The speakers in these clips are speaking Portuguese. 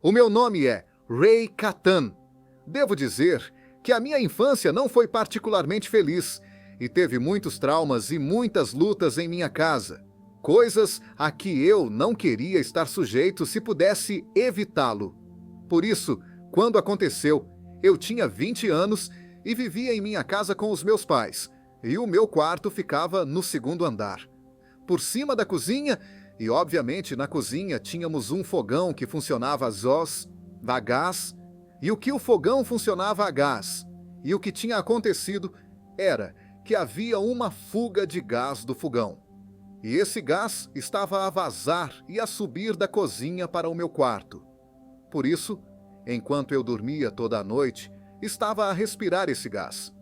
O meu nome é Ray Catan. Devo dizer que a minha infância não foi particularmente feliz e teve muitos traumas e muitas lutas em minha casa. Coisas a que eu não queria estar sujeito se pudesse evitá-lo. Por isso, quando aconteceu, eu tinha 20 anos e vivia em minha casa com os meus pais, e o meu quarto ficava no segundo andar. Por cima da cozinha, e obviamente na cozinha tínhamos um fogão que funcionava a gás, e o que o fogão funcionava a gás. E o que tinha acontecido era que havia uma fuga de gás do fogão. E esse gás estava a vazar e a subir da cozinha para o meu quarto. Por isso, enquanto eu dormia toda a noite, estava a respirar esse gás.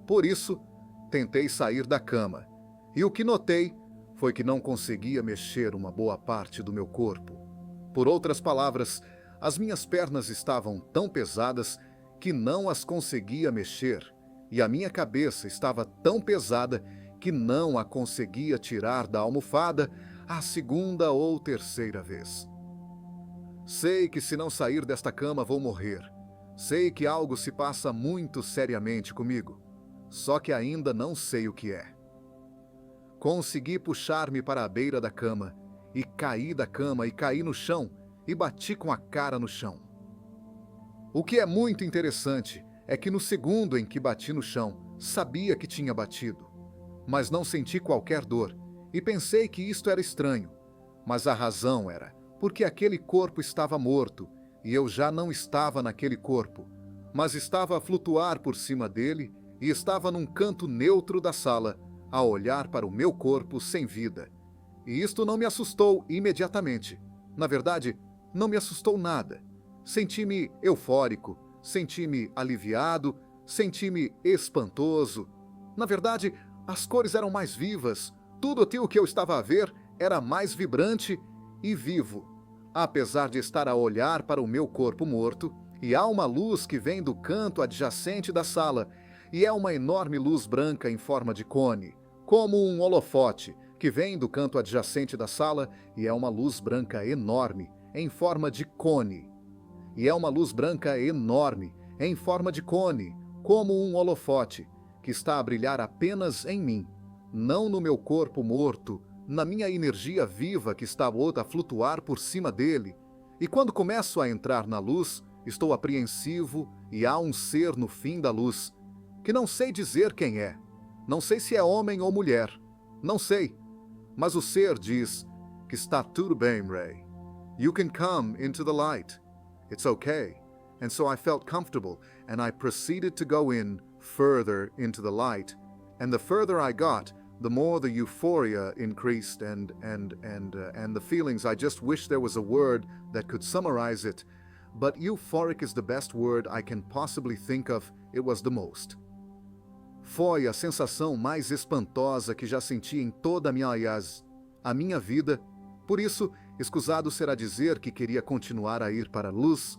Por isso, tentei sair da cama, e o que notei foi que não conseguia mexer uma boa parte do meu corpo. Por outras palavras, as minhas pernas estavam tão pesadas que não as conseguia mexer, e a minha cabeça estava tão pesada que não a conseguia tirar da almofada a segunda ou terceira vez. Sei que se não sair desta cama vou morrer. Sei que algo se passa muito seriamente comigo, só que ainda não sei o que é. Consegui puxar-me para a beira da cama, e caí da cama e caí no chão, e bati com a cara no chão. O que é muito interessante é que no segundo em que bati no chão, sabia que tinha batido, mas não senti qualquer dor, e pensei que isto era estranho. Mas a razão era porque aquele corpo estava morto, e eu já não estava naquele corpo, mas estava a flutuar por cima dele e estava num canto neutro da sala, a olhar para o meu corpo sem vida. E isto não me assustou imediatamente. Na verdade, não me assustou nada. Senti-me eufórico, senti-me aliviado, senti-me espantoso. Na verdade, as cores eram mais vivas, tudo aquilo que eu estava a ver era mais vibrante e vivo. Apesar de estar a olhar para o meu corpo morto, e há uma luz que vem do canto adjacente da sala, e é uma enorme luz branca em forma de cone, como um holofote, que vem do canto adjacente da sala, e é uma luz branca enorme, em forma de cone. E é uma luz branca enorme, em forma de cone, como um holofote, que está a brilhar apenas em mim, não no meu corpo morto, na minha energia viva que está a flutuar por cima dele. E quando começo a entrar na luz, estou apreensivo e há um ser no fim da luz, que não sei dizer quem é. Não sei se é homem ou mulher. Não sei. Mas o ser diz que está tudo bem, Ray. You can come into the light. It's okay. And so I felt comfortable and I proceeded to go in further into the light. And the further I got, the more the euphoria increased and the feelings. I just wish there was a word that could summarize it. But euphoric is the best word I can possibly think of. It was the most. Foi a sensação mais espantosa que já senti em toda a minha vida. Por isso, escusado será dizer que queria continuar a ir para a luz,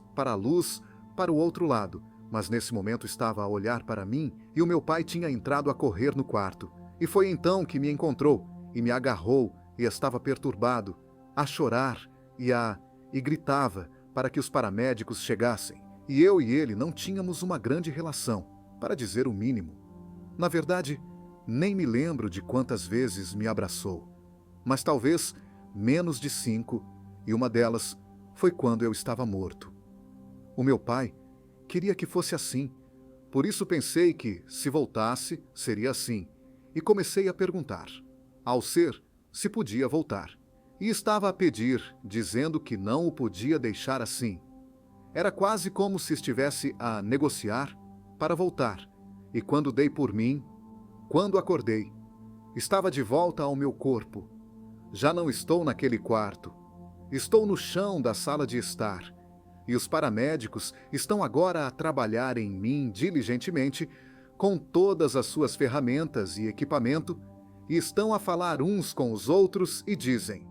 para o outro lado. Mas nesse momento estava a olhar para mim e o meu pai tinha entrado a correr no quarto. E foi então que me encontrou e me agarrou e estava perturbado, a chorar e gritava para que os paramédicos chegassem. E eu e ele não tínhamos uma grande relação, para dizer o mínimo. Na verdade, nem me lembro de quantas vezes me abraçou, mas talvez menos de 5, e uma delas foi quando eu estava morto. O meu pai queria que fosse assim, por isso pensei que, se voltasse, seria assim, e comecei a perguntar ao ser se podia voltar. E estava a pedir, dizendo que não o podia deixar assim. Era quase como se estivesse a negociar para voltar. E quando dei por mim, quando acordei, estava de volta ao meu corpo. Já não estou naquele quarto. Estou no chão da sala de estar. E os paramédicos estão agora a trabalhar em mim diligentemente, com todas as suas ferramentas e equipamento, e estão a falar uns com os outros e dizem: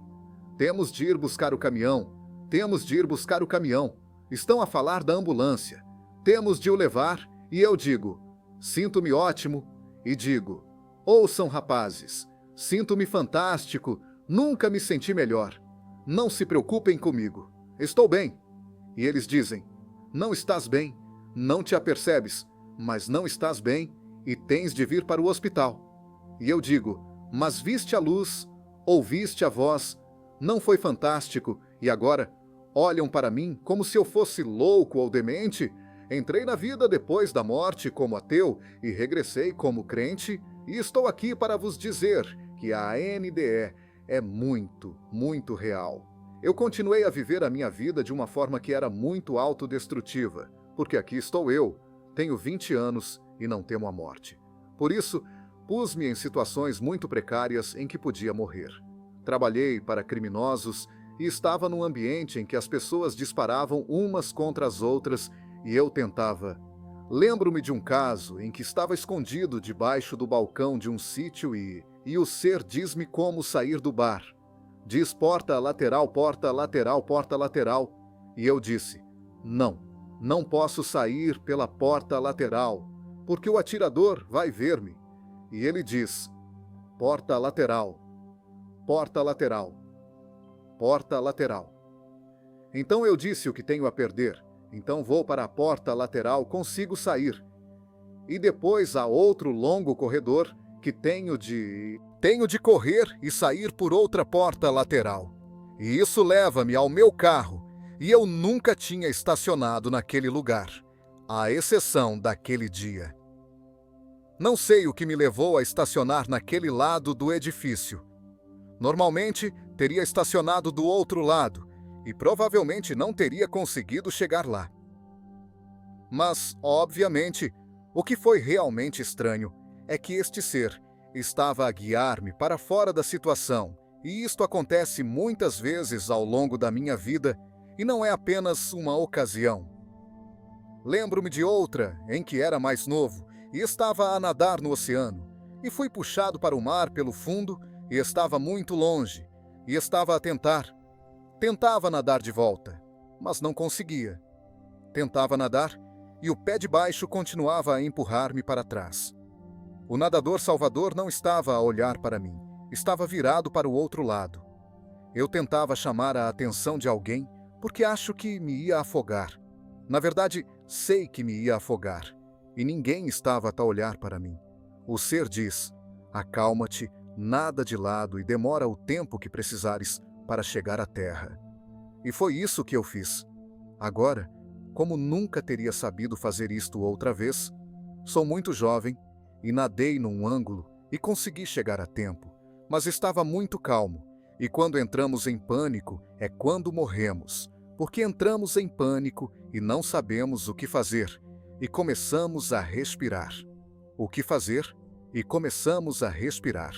temos de ir buscar o caminhão, temos de ir buscar o caminhão. Estão a falar da ambulância, temos de o levar, e eu digo: sinto-me ótimo, e digo: ouçam, rapazes, sinto-me fantástico, nunca me senti melhor. Não se preocupem comigo, estou bem. E eles dizem: não estás bem, não te apercebes, mas não estás bem e tens de vir para o hospital. E eu digo: mas viste a luz, ouviste a voz, não foi fantástico, e agora olham para mim como se eu fosse louco ou demente? Entrei na vida depois da morte como ateu e regressei como crente, e estou aqui para vos dizer que a NDE é muito, muito real. Eu continuei a viver a minha vida de uma forma que era muito autodestrutiva, porque aqui estou eu, tenho 20 anos e não temo a morte. Por isso, pus-me em situações muito precárias em que podia morrer. Trabalhei para criminosos e estava num ambiente em que as pessoas disparavam umas contra as outras e eu tentava. Lembro-me de um caso em que estava escondido debaixo do balcão de um sítio e o ser diz-me como sair do bar. Diz porta lateral, porta lateral, porta lateral. E eu disse: não posso sair pela porta lateral, porque o atirador vai ver-me. E ele diz: porta lateral, porta lateral, porta lateral. Então eu disse o que tenho a perder, então vou para a porta lateral, consigo sair. E depois há outro longo corredor que tenho de correr e sair por outra porta lateral. E isso leva-me ao meu carro, e eu nunca tinha estacionado naquele lugar, à exceção daquele dia. Não sei o que me levou a estacionar naquele lado do edifício. Normalmente, teria estacionado do outro lado e provavelmente não teria conseguido chegar lá. Mas, obviamente, o que foi realmente estranho é que este ser estava a guiar-me para fora da situação, e isto acontece muitas vezes ao longo da minha vida e não é apenas uma ocasião. Lembro-me de outra em que era mais novo e estava a nadar no oceano, e fui puxado para o mar pelo fundo e estava muito longe, e estava a tentava nadar de volta, mas não conseguia. Tentava nadar e o pé de baixo continuava a empurrar-me para trás. O nadador salvador não estava a olhar para mim, estava virado para o outro lado. Eu tentava chamar a atenção de alguém porque acho que me ia afogar. Na verdade, sei que me ia afogar. E ninguém estava a olhar para mim. O ser diz: acalma-te, nada de lado e demora o tempo que precisares para chegar à terra. E foi isso que eu fiz. Agora, como nunca teria sabido fazer isto outra vez, sou muito jovem e nadei num ângulo e consegui chegar a tempo, mas estava muito calmo. E quando entramos em pânico é quando morremos, porque entramos em pânico e não sabemos o que fazer. E começamos a respirar. O que fazer? E começamos a respirar.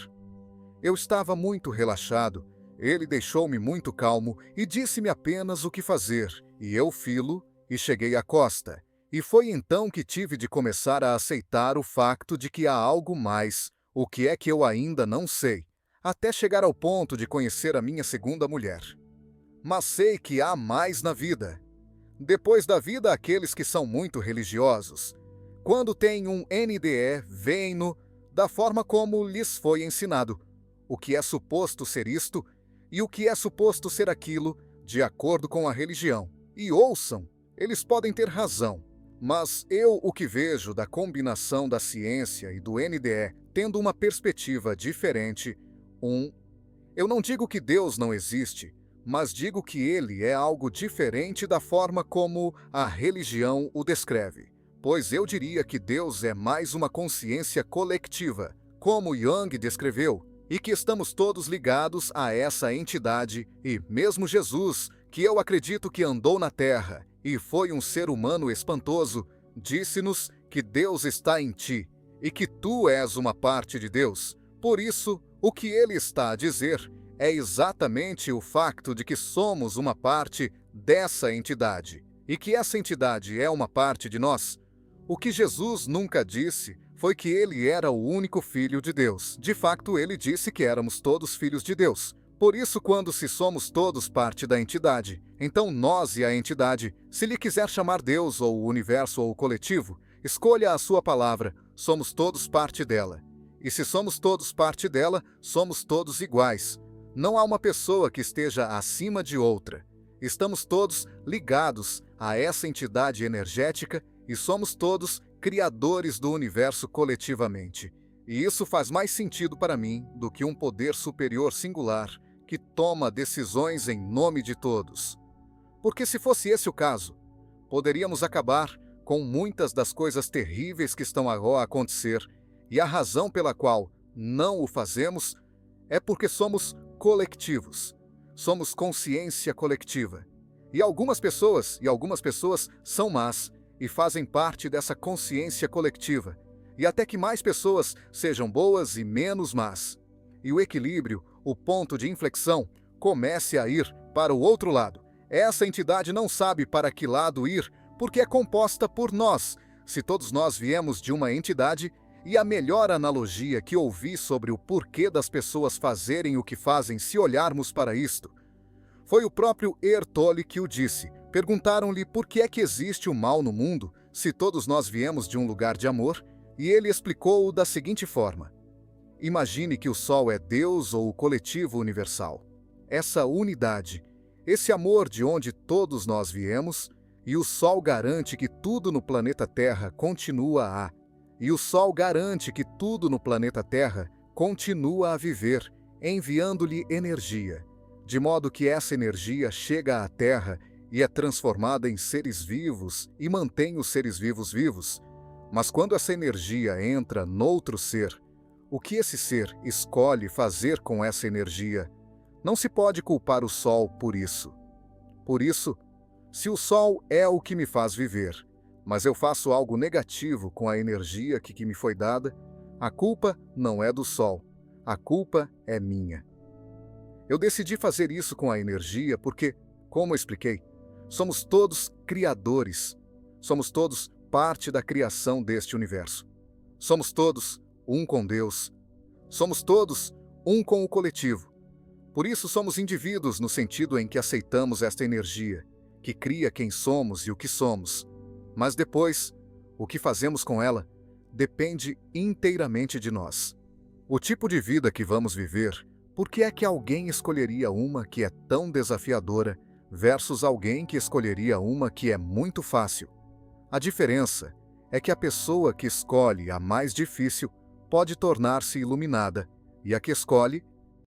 Eu estava muito relaxado, ele deixou-me muito calmo e disse-me apenas o que fazer, e eu filo e cheguei à costa. E foi então que tive de começar a aceitar o facto de que há algo mais, o que é que eu ainda não sei, até chegar ao ponto de conhecer a minha segunda mulher. Mas sei que há mais na vida. Depois da vida, aqueles que são muito religiosos, quando têm um NDE, veem-no da forma como lhes foi ensinado, o que é suposto ser isto e o que é suposto ser aquilo, de acordo com a religião. E ouçam, eles podem ter razão, mas eu o que vejo da combinação da ciência e do NDE, tendo uma perspectiva diferente, eu não digo que Deus não existe, mas digo que ele é algo diferente da forma como a religião o descreve, pois eu diria que Deus é mais uma consciência coletiva, como Jung descreveu, e que estamos todos ligados a essa entidade, e mesmo Jesus, que eu acredito que andou na Terra e foi um ser humano espantoso, disse-nos que Deus está em ti e que tu és uma parte de Deus. Por isso, o que ele está a dizer é exatamente o facto de que somos uma parte dessa entidade e que essa entidade é uma parte de nós. O que Jesus nunca disse foi que ele era o único filho de Deus. De facto, ele disse que éramos todos filhos de Deus. Por isso, quando se somos todos parte da entidade, então nós e a entidade, se lhe quiser chamar Deus ou o universo ou o coletivo, escolha a sua palavra, somos todos parte dela. E se somos todos parte dela, somos todos iguais. Não há uma pessoa que esteja acima de outra. Estamos todos ligados a essa entidade energética e somos todos criadores do universo coletivamente. E isso faz mais sentido para mim do que um poder superior singular que toma decisões em nome de todos. Porque se fosse esse o caso, poderíamos acabar com muitas das coisas terríveis que estão agora a acontecer, e a razão pela qual não o fazemos é porque somos coletivos. Somos consciência coletiva. E algumas pessoas são más e fazem parte dessa consciência coletiva, e até que mais pessoas sejam boas e menos más. E o equilíbrio, o ponto de inflexão, comece a ir para o outro lado. Essa entidade não sabe para que lado ir, porque é composta por nós, se todos nós viemos de uma entidade, e a melhor analogia que ouvi sobre o porquê das pessoas fazerem o que fazem se olharmos para isto, foi o próprio Eckhart Tolle que o disse. Perguntaram-lhe por que é que existe o mal no mundo, se todos nós viemos de um lugar de amor, e ele explicou-o da seguinte forma: imagine que o Sol é Deus ou o coletivo universal. Essa unidade, esse amor de onde todos nós viemos, e o Sol garante que tudo no planeta Terra continua a. E o Sol garante que tudo no planeta Terra continua a viver, enviando-lhe energia, de modo que essa energia chega à Terra e é transformada em seres vivos e mantém os seres vivos vivos. Mas quando essa energia entra noutro ser, o que esse ser escolhe fazer com essa energia, não se pode culpar o Sol por isso. Por isso, se o Sol é o que me faz viver, mas eu faço algo negativo com a energia que me foi dada, a culpa não é do Sol, a culpa é minha. Eu decidi fazer isso com a energia porque, como eu expliquei, somos todos criadores, somos todos parte da criação deste universo. Somos todos um com Deus, somos todos um com o coletivo. Por isso somos indivíduos no sentido em que aceitamos esta energia, que cria quem somos e o que somos. Mas depois, o que fazemos com ela depende inteiramente de nós. O tipo de vida que vamos viver, por que é que alguém escolheria uma que é tão desafiadora versus alguém que escolheria uma que é muito fácil? A diferença é que a pessoa que escolhe a mais difícil pode tornar-se iluminada, e a que escolhe